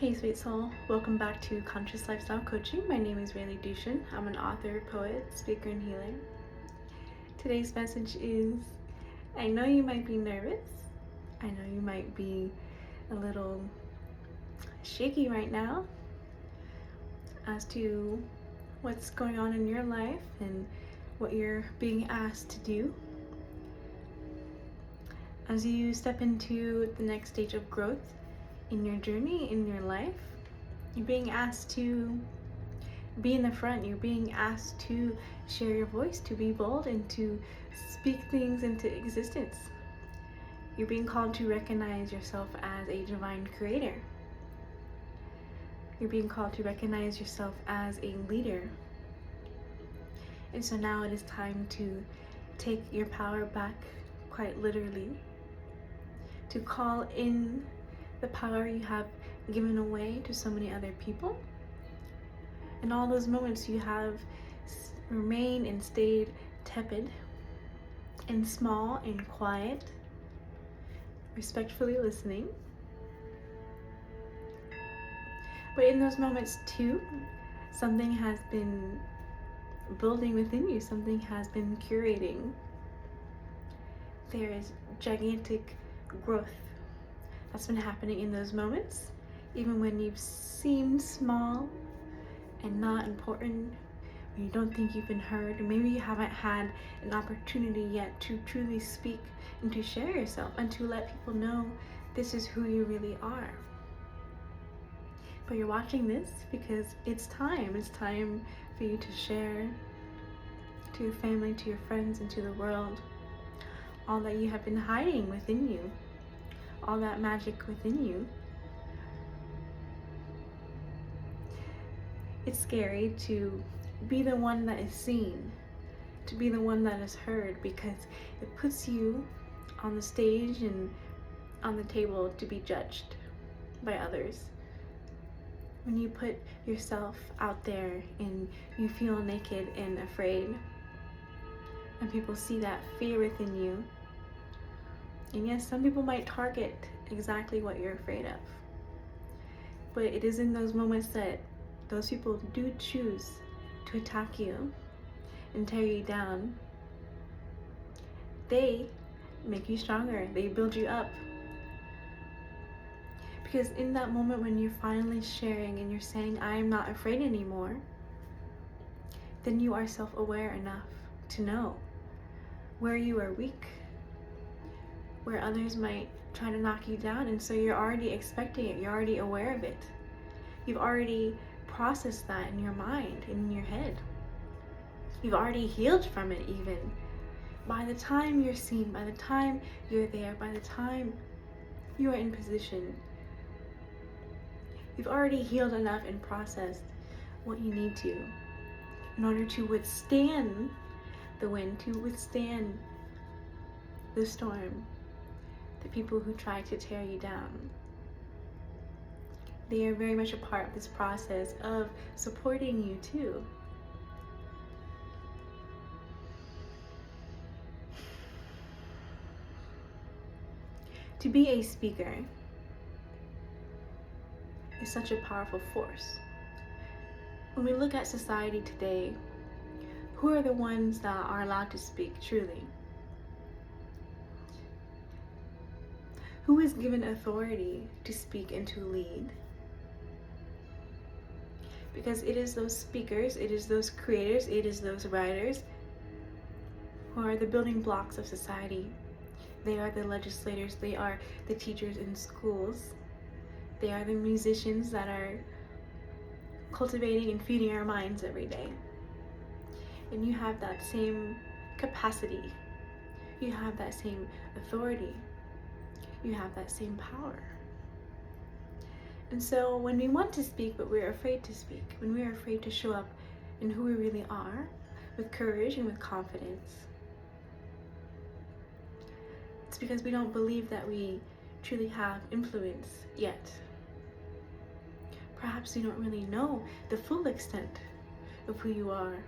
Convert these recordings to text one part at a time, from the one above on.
Hey sweet soul, welcome back to Conscious Lifestyle Coaching. My name is Raileigh Duschen. I'm an author, poet, speaker, and healer. Today's message is, I know you might be nervous. I know you might be a little shaky right now as to what's going on in your life and what you're being asked to do. As you step into the next stage of growth in your journey, in your life, you're being asked to be in the front. You're being asked to share your voice, to be bold, and to speak things into existence. You're being called to recognize yourself as a divine creator. You're being called to recognize yourself as a leader. And so now it is time to take your power back, quite literally, to call in the power you have given away to so many other people. In all those moments you have remained and stayed tepid and small and quiet, respectfully listening. But in those moments too, something has been building within you, something has been curating. There is gigantic growth that's been happening in those moments, even when you've seemed small and not important, when you don't think you've been heard, or maybe you haven't had an opportunity yet to truly speak and to share yourself and to let people know this is who you really are. But you're watching this because it's time for you to share to your family, to your friends, and to the world all that you have been hiding within you, all that magic within you. It's scary to be the one that is seen, to be the one that is heard, because it puts you on the stage and on the table to be judged by others. When you put yourself out there and you feel naked and afraid, and people see that fear within you, and yes, some people might target exactly what you're afraid of, but it is in those moments that those people do choose to attack you and tear you down. They make you stronger, they build you up. Because in that moment when you're finally sharing and you're saying, I am not afraid anymore, then you are self-aware enough to know where you are weak, where others might try to knock you down, and so you're already expecting it, you're already aware of it. You've already processed that in your mind, in your head. You've already healed from it even. By the time you're seen, by the time you're there, by the time you are in position, you've already healed enough and processed what you need to in order to withstand the wind, to withstand the storm, the people who try to tear you down. They are very much a part of this process of supporting you too. To be a speaker is such a powerful force. When we look at society today, who are the ones that are allowed to speak truly? Who is given authority to speak and to lead? Because it is those speakers, it is those creators, it is those writers who are the building blocks of society. They are the legislators, they are the teachers in schools, they are the musicians that are cultivating and feeding our minds every day. And you have that same capacity, you have that same authority, you have that same power. And so when we want to speak but we're afraid to speak, when we're afraid to show up in who we really are with courage and with confidence, it's because we don't believe that we truly have influence yet. Perhaps you don't really know the full extent of who you are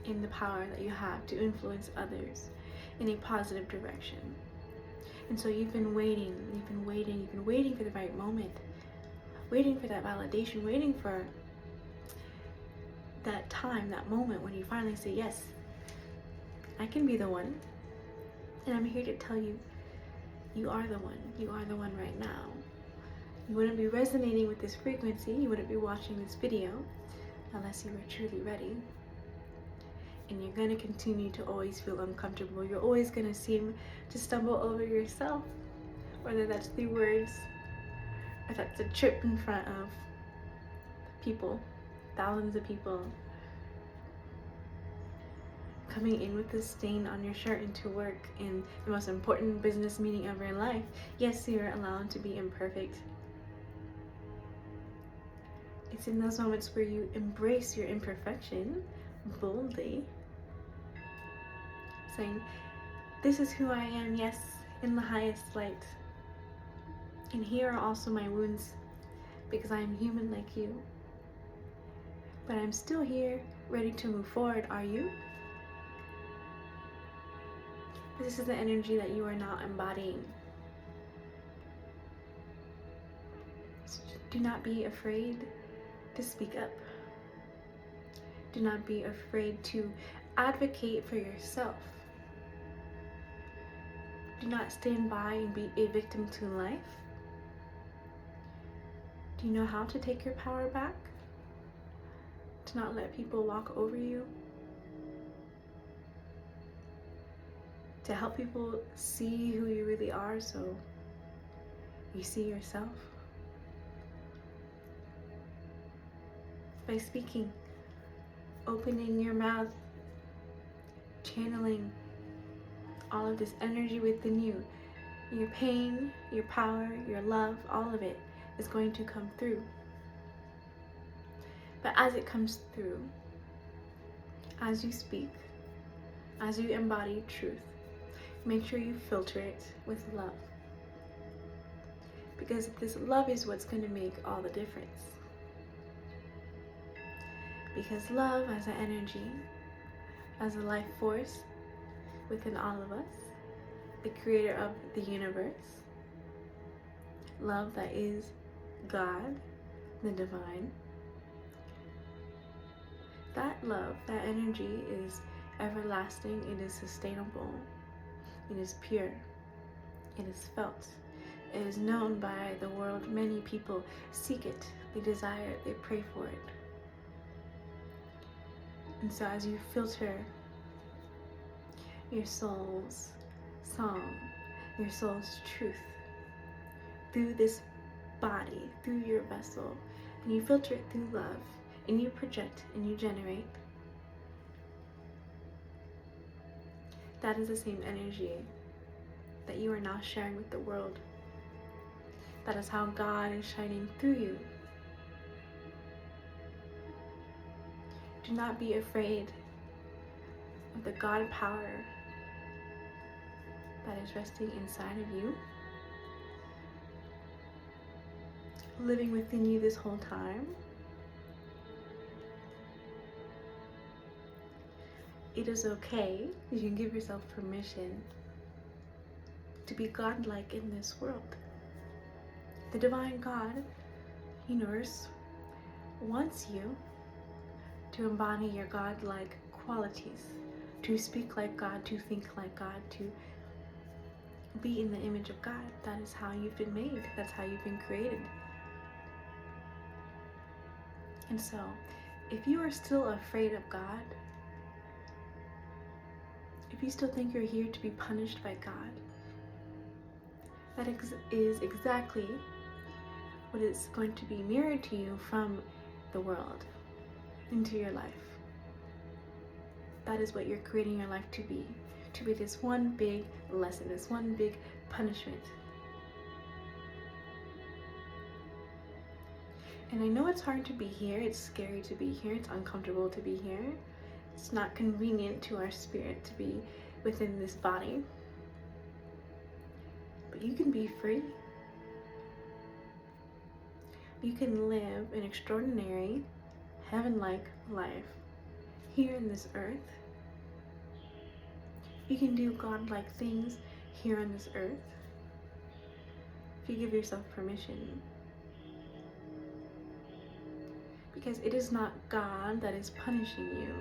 and the power that you have to influence others in a positive direction. And so you've been waiting for the right moment. waiting for that validation, waiting for that time, that moment when you finally say, yes, I can be the one. And I'm here to tell you, you are the one. You are the one right now. You wouldn't be resonating with this frequency, you wouldn't be watching this video unless you were truly ready. And you're going to continue to always feel uncomfortable. You're always going to seem to stumble over yourself, whether that's through words or that's a trip in front of people, thousands of people, coming in with a stain on your shirt into work in the most important business meeting of your life. Yes, you're allowed to be imperfect. It's in those moments where you embrace your imperfection boldly, saying, this is who I am, yes, in the highest light. And here are also my wounds, because I am human like you. But I'm still here, ready to move forward. Are you? This is the energy that you are now embodying. So do not be afraid to speak up. Do not be afraid to advocate for yourself. Do not stand by and be a victim to life. Do you know how to take your power back? To not let people walk over you? To help people see who you really are so you see yourself? By speaking, opening your mouth, channeling all of this energy within you, your pain, your power, your love, all of it is going to come through. But as it comes through, as you speak, as you embody truth, make sure you filter it with love. Because this love is what's going to make all the difference. Because love as an energy, as a life force within all of us, the creator of the universe, love that is God, the divine, that love, that energy is everlasting, it is sustainable, it is pure, it is felt, it is known by the world. Many people seek it, they desire it, they pray for it. And so as you filter your soul's song, your soul's truth through this body, through your vessel, and you filter it through love, and you project and you generate, that is the same energy that you are now sharing with the world. That is how God is shining through you. Do not be afraid of the God power that is resting inside of you, living within you this whole time. It is okay. You can give yourself permission to be godlike in this world. The divine God, universe, wants you to embody your godlike qualities, to speak like God, to think like God, to be in the image of God. That is how you've been made. That's how you've been created. And so, if you are still afraid of God, if you still think you're here to be punished by God, that is exactly what is going to be mirrored to you from the world into your life. That is what you're creating your life to be this one big lesson, this one big punishment. And I know it's hard to be here, it's scary to be here, it's uncomfortable to be here. It's not convenient to our spirit to be within this body. But you can be free. You can live an extraordinary, heaven-like life here in this earth. You can do God-like things here on this earth if you give yourself permission. Because it is not God that is punishing you.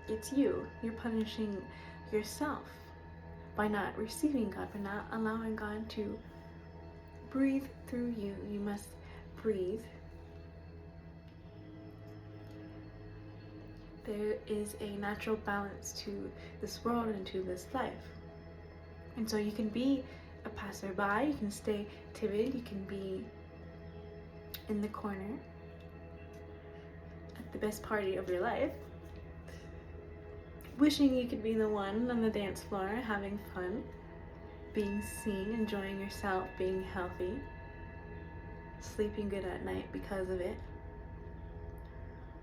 It's you. You're punishing yourself by not receiving God, by not allowing God to breathe through you. You must breathe. There is a natural balance to this world and to this life. And so you can be a passerby, you can stay timid, you can be in the corner at the best party of your life, wishing you could be the one on the dance floor, having fun, being seen, enjoying yourself, being healthy, sleeping good at night because of it.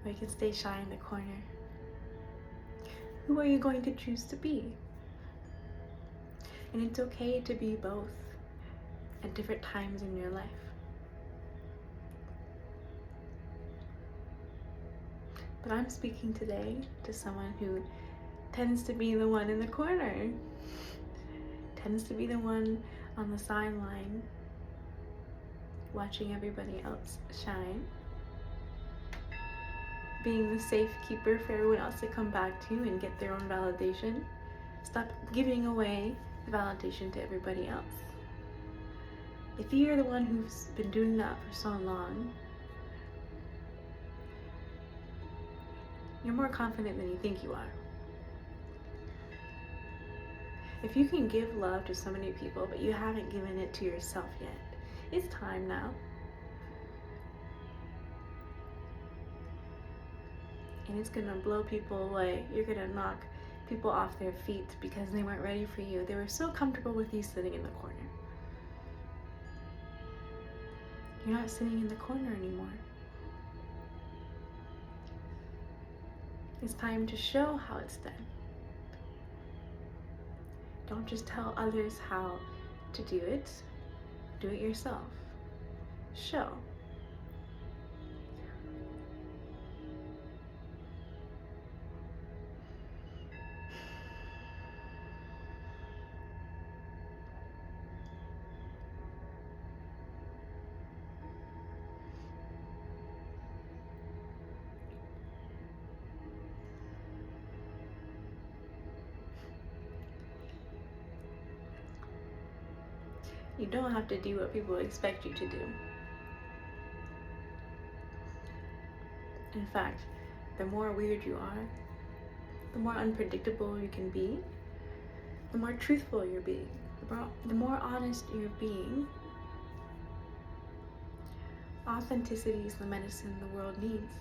Or you can stay shy in the corner. Who are you going to choose to be? And it's okay to be both at different times in your life. But I'm speaking today to someone who tends to be the one in the corner, tends to be the one on the sideline, watching everybody else shine, being the safekeeper for everyone else to come back to and get their own validation. Stop giving away the validation to everybody else. If you're the one who's been doing that for so long, you're more confident than you think you are. If you can give love to so many people, but you haven't given it to yourself yet, it's time now. And it's gonna blow people away. You're gonna knock people off their feet because they weren't ready for you. They were so comfortable with you sitting in the corner. You're not sitting in the corner anymore. It's time to show how it's done. Don't just tell others how to do it. Do it yourself. Show. You don't have to do what people expect you to do. In fact, the more weird you are, the more unpredictable you can be, the more truthful you're being, the more honest you're being. Authenticity is the medicine the world needs.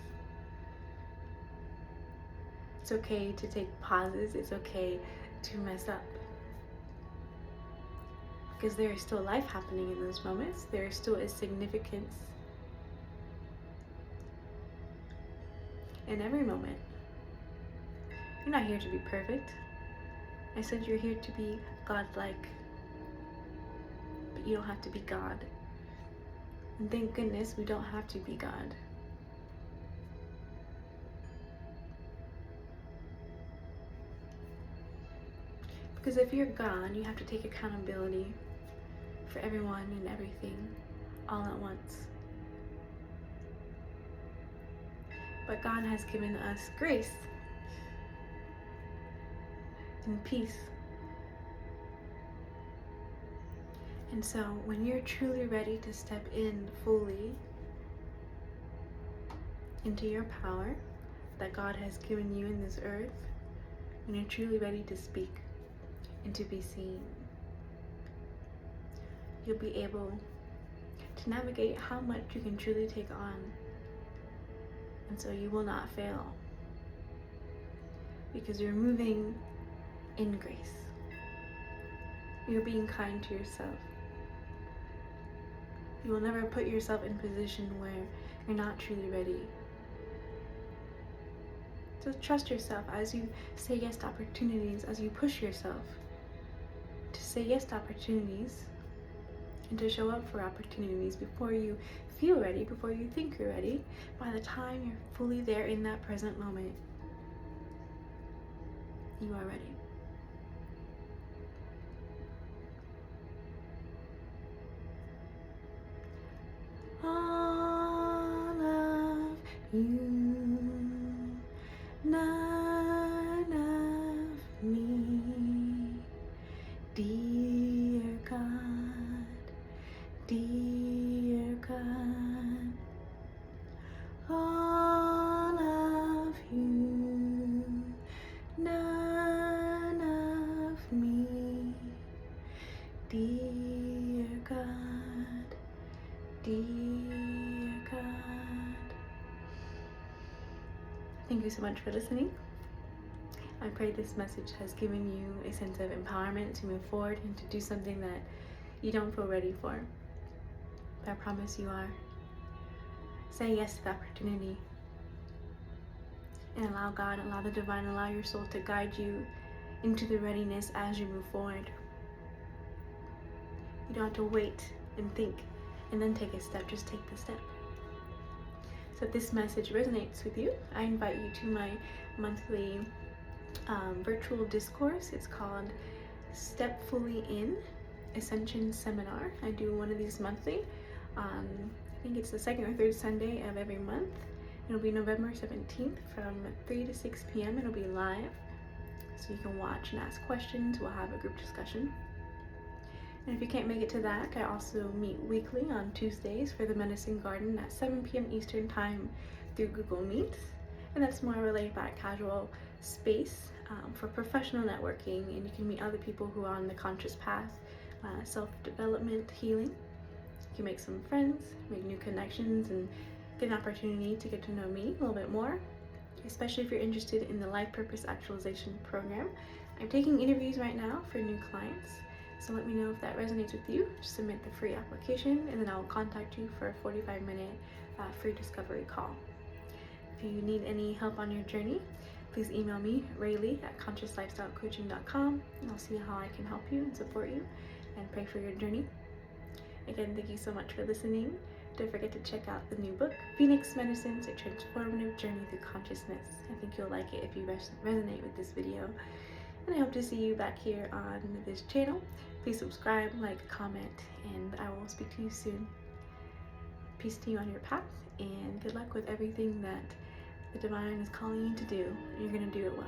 It's okay to take pauses, it's okay to mess up. Because there is still life happening in those moments. There still is significance in every moment. You're not here to be perfect. I said you're here to be God-like. But you don't have to be God. And thank goodness we don't have to be God. Because if you're God, you have to take accountability for everyone and everything all at once. But God has given us grace and peace. And so when you're truly ready to step in fully into your power that God has given you in this earth, when you're truly ready to speak and to be seen, you'll be able to navigate how much you can truly take on. And so you will not fail because you're moving in grace. You're being kind to yourself. You will never put yourself in a position where you're not truly ready. So trust yourself as you say yes to opportunities, as you push yourself to say yes to opportunities and to show up for opportunities before you feel ready, before you think you're ready. By the time you're fully there in that present moment, you are ready. All you, none of me. Dear God, dear God, all of you, none of me. Dear God, dear God. Thank you so much for listening. I pray this message has given you a sense of empowerment to move forward and to do something that you don't feel ready for. But I promise you are. Say yes to the opportunity and allow God, allow the divine, allow your soul to guide you into the readiness as you move forward. You don't have to wait and think and then take a step, just take the step. So if this message resonates with you, I invite you to my monthly virtual discourse. It's called Step Fully In Ascension Seminar. I do one of these monthly. I think it's the second or third Sunday of every month. It'll be November 17th from 3 to 6 p.m. It'll be live, so you can watch and ask questions. We'll have a group discussion. And if you can't make it to that, I also meet weekly on Tuesdays for the Medicine Garden at 7 p.m. Eastern Time through Google Meets. And that's more of a laid-back, casual space for professional networking, and you can meet other people who are on the conscious path, self-development, healing. You can make some friends, make new connections, and get an opportunity to get to know me a little bit more, especially if you're interested in the Life Purpose Actualization program. I'm taking interviews right now for new clients, so let me know if that resonates with you. Just submit the free application, and then I'll contact you for a 45-minute free discovery call. If you need any help on your journey, please email me, Raileigh at consciouslifestylecoaching.com, and I'll see how I can help you and support you and pray for your journey. Again, thank you so much for listening. Don't forget to check out the new book, Phoenix Medicines, A Transformative Journey Through Consciousness. I think you'll like it if you resonate with this video. And I hope to see you back here on this channel. Please subscribe, like, comment, and I will speak to you soon. Peace to you on your path, and good luck with everything that the divine is calling you to do. You're going to do it well.